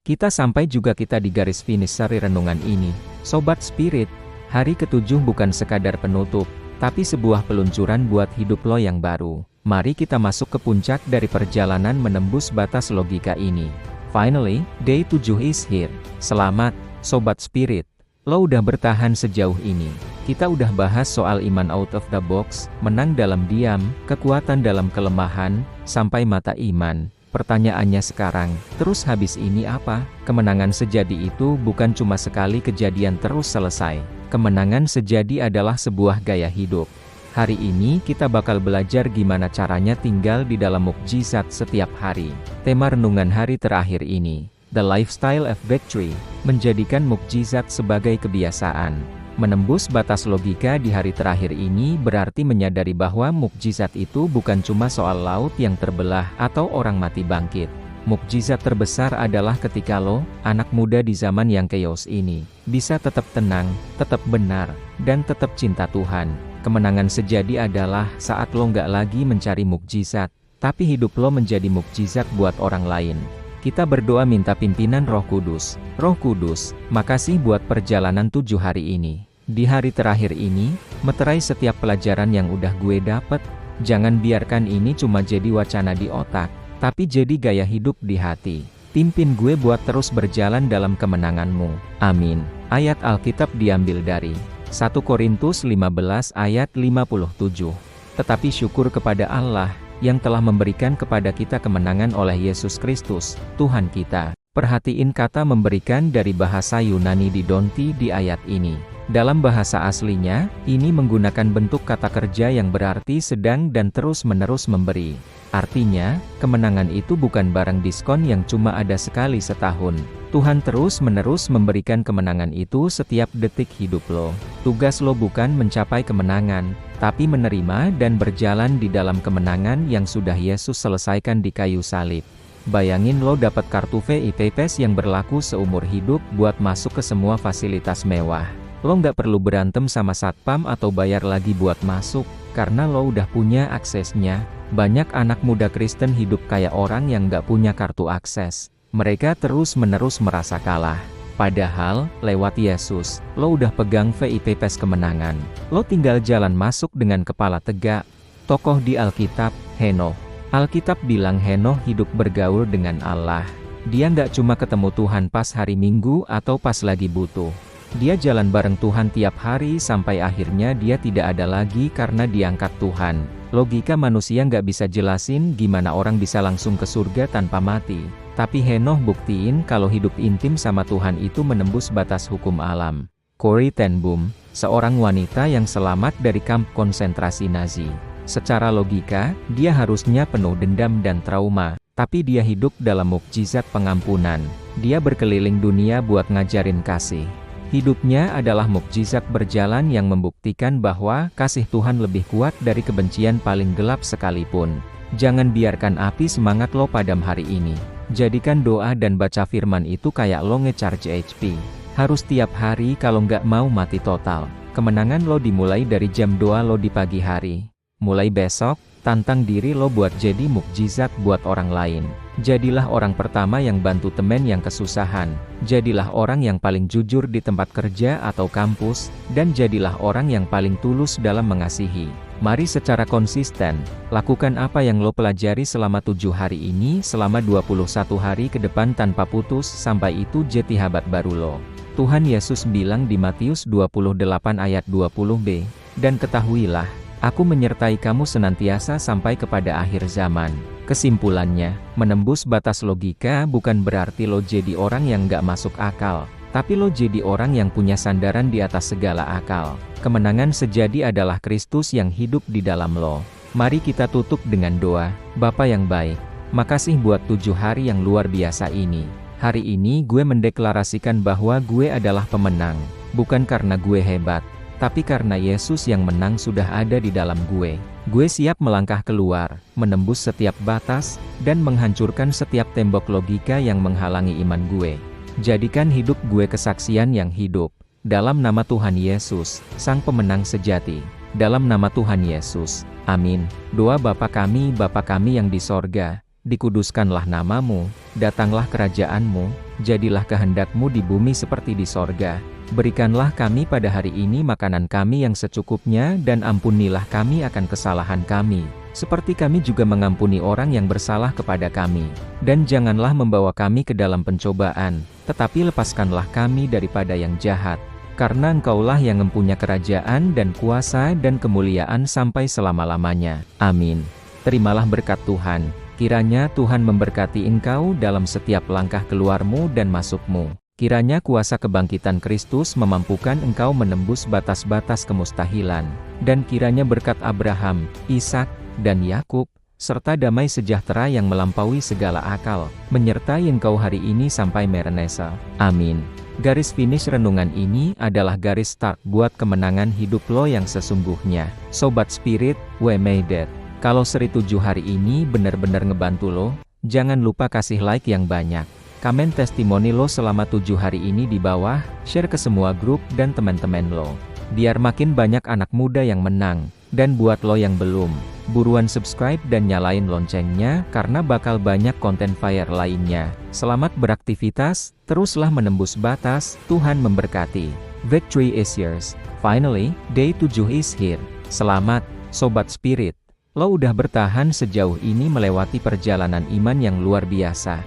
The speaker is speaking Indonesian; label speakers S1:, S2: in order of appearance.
S1: Kita sampai juga kita di garis finish seri renungan ini. Sobat Spirit, hari ketujuh bukan sekadar penutup, tapi sebuah peluncuran buat hidup lo yang baru. Mari kita masuk ke puncak dari perjalanan menembus batas logika ini. Finally, day 7 is here. Selamat, Sobat Spirit. Lo udah bertahan sejauh ini. Kita udah bahas soal iman out of the box, menang dalam diam, kekuatan dalam kelemahan, sampai mata iman. Pertanyaannya sekarang, terus habis ini apa? Kemenangan sejati itu bukan cuma sekali kejadian terus selesai. Kemenangan sejati adalah sebuah gaya hidup. Hari ini kita bakal belajar gimana caranya tinggal di dalam mukjizat setiap hari. Tema renungan hari terakhir ini, The Lifestyle of Victory, menjadikan mukjizat sebagai kebiasaan. Menembus batas logika di hari terakhir ini berarti menyadari bahwa mukjizat itu bukan cuma soal laut yang terbelah atau orang mati bangkit. Mukjizat terbesar adalah ketika lo, anak muda di zaman yang chaos ini, bisa tetap tenang, tetap benar, dan tetap cinta Tuhan. Kemenangan sejati adalah saat lo nggak lagi mencari mukjizat, tapi hidup lo menjadi mukjizat buat orang lain. Kita berdoa minta pimpinan Roh Kudus. Roh Kudus, makasih buat perjalanan 7 hari ini. Di hari terakhir ini, meterai setiap pelajaran yang udah gue dapet. Jangan biarkan ini cuma jadi wacana di otak, tapi jadi gaya hidup di hati. Pimpin gue buat terus berjalan dalam kemenangan-Mu. Amin. Ayat Alkitab diambil dari 1 Korintus 15 ayat 57. Tetapi syukur kepada Allah, yang telah memberikan kepada kita kemenangan oleh Yesus Kristus, Tuhan kita. Perhatiin kata memberikan dari bahasa Yunani didonti di ayat ini. Dalam bahasa aslinya, ini menggunakan bentuk kata kerja yang berarti sedang dan terus-menerus memberi. Artinya, kemenangan itu bukan barang diskon yang cuma ada sekali setahun. Tuhan terus-menerus memberikan kemenangan itu setiap detik hidup lo. Tugas lo bukan mencapai kemenangan, tapi menerima dan berjalan di dalam kemenangan yang sudah Yesus selesaikan di kayu salib. Bayangin lo dapat kartu VIP yang berlaku seumur hidup buat masuk ke semua fasilitas mewah. Lo nggak perlu berantem sama satpam atau bayar lagi buat masuk, karena lo udah punya aksesnya. Banyak anak muda Kristen hidup kayak orang yang nggak punya kartu akses. Mereka terus-menerus merasa kalah. Padahal, lewat Yesus, lo udah pegang VIP kemenangan. Lo tinggal jalan masuk dengan kepala tegak. Tokoh di Alkitab, Henoh. Alkitab bilang Henoh hidup bergaul dengan Allah. Dia nggak cuma ketemu Tuhan pas hari Minggu atau pas lagi butuh. Dia jalan bareng Tuhan tiap hari sampai akhirnya dia tidak ada lagi karena diangkat Tuhan. Logika manusia nggak bisa jelasin gimana orang bisa langsung ke surga tanpa mati. Tapi Henoh buktiin kalau hidup intim sama Tuhan itu menembus batas hukum alam. Corrie ten Boom, seorang wanita yang selamat dari kamp konsentrasi Nazi. Secara logika, dia harusnya penuh dendam dan trauma. Tapi dia hidup dalam mukjizat pengampunan. Dia berkeliling dunia buat ngajarin kasih. Hidupnya adalah mukjizat berjalan yang membuktikan bahwa kasih Tuhan lebih kuat dari kebencian paling gelap sekalipun. Jangan biarkan api semangat lo padam hari ini. Jadikan doa dan baca firman itu kayak lo nge-charge HP. Harus tiap hari kalau nggak mau mati total. Kemenangan lo dimulai dari jam doa lo di pagi hari. Mulai besok, tantang diri lo buat jadi mukjizat buat orang lain. Jadilah orang pertama yang bantu temen yang kesusahan. Jadilah orang yang paling jujur di tempat kerja atau kampus, dan jadilah orang yang paling tulus dalam mengasihi. Mari secara konsisten, lakukan apa yang lo pelajari selama 7 hari ini selama 21 hari ke depan tanpa putus sampai itu jadi habat baru lo. Tuhan Yesus bilang di Matius 28 ayat 20b, dan ketahuilah, Aku menyertai kamu senantiasa sampai kepada akhir zaman. Kesimpulannya, menembus batas logika bukan berarti lo jadi orang yang nggak masuk akal, tapi lo jadi orang yang punya sandaran di atas segala akal. Kemenangan sejati adalah Kristus yang hidup di dalam lo. Mari kita tutup dengan doa. Bapa yang baik, makasih buat 7 hari yang luar biasa ini. Hari ini gue mendeklarasikan bahwa gue adalah pemenang, bukan karena gue hebat, tapi karena Yesus yang menang sudah ada di dalam gue. Gue siap melangkah keluar, menembus setiap batas, dan menghancurkan setiap tembok logika yang menghalangi iman gue. Jadikan hidup gue kesaksian yang hidup. Dalam nama Tuhan Yesus, Sang Pemenang sejati. Dalam nama Tuhan Yesus. Amin. Doa Bapa kami yang di sorga, dikuduskanlah namamu, datanglah kerajaanmu, jadilah kehendakmu di bumi seperti di sorga. Berikanlah kami pada hari ini makanan kami yang secukupnya dan ampunilah kami akan kesalahan kami, seperti kami juga mengampuni orang yang bersalah kepada kami. Dan janganlah membawa kami ke dalam pencobaan, tetapi lepaskanlah kami daripada yang jahat. Karena Engkaulah yang mempunyai kerajaan dan kuasa dan kemuliaan sampai selama-lamanya. Amin. Terimalah berkat Tuhan. Kiranya Tuhan memberkati engkau dalam setiap langkah keluarmu dan masukmu. Kiranya kuasa kebangkitan Kristus memampukan engkau menembus batas-batas kemustahilan. Dan kiranya berkat Abraham, Ishak, dan Yakub, serta damai sejahtera yang melampaui segala akal, menyertai engkau hari ini sampai merenesa. Amin. Garis finish renungan ini adalah garis start buat kemenangan hidup lo yang sesungguhnya. Sobat Spirit, we made it. Kalau seri 7 hari ini benar-benar ngebantu lo, jangan lupa kasih like yang banyak. Komen testimoni lo selama 7 hari ini di bawah, share ke semua grup dan teman-teman lo. Biar makin banyak anak muda yang menang. Dan buat lo yang belum, buruan subscribe dan nyalain loncengnya karena bakal banyak konten fire lainnya. Selamat beraktivitas, teruslah menembus batas, Tuhan memberkati. Victory is yours. Finally, day 7 is here. Selamat, Sobat Spirit. Lo udah bertahan sejauh ini melewati perjalanan iman yang luar biasa.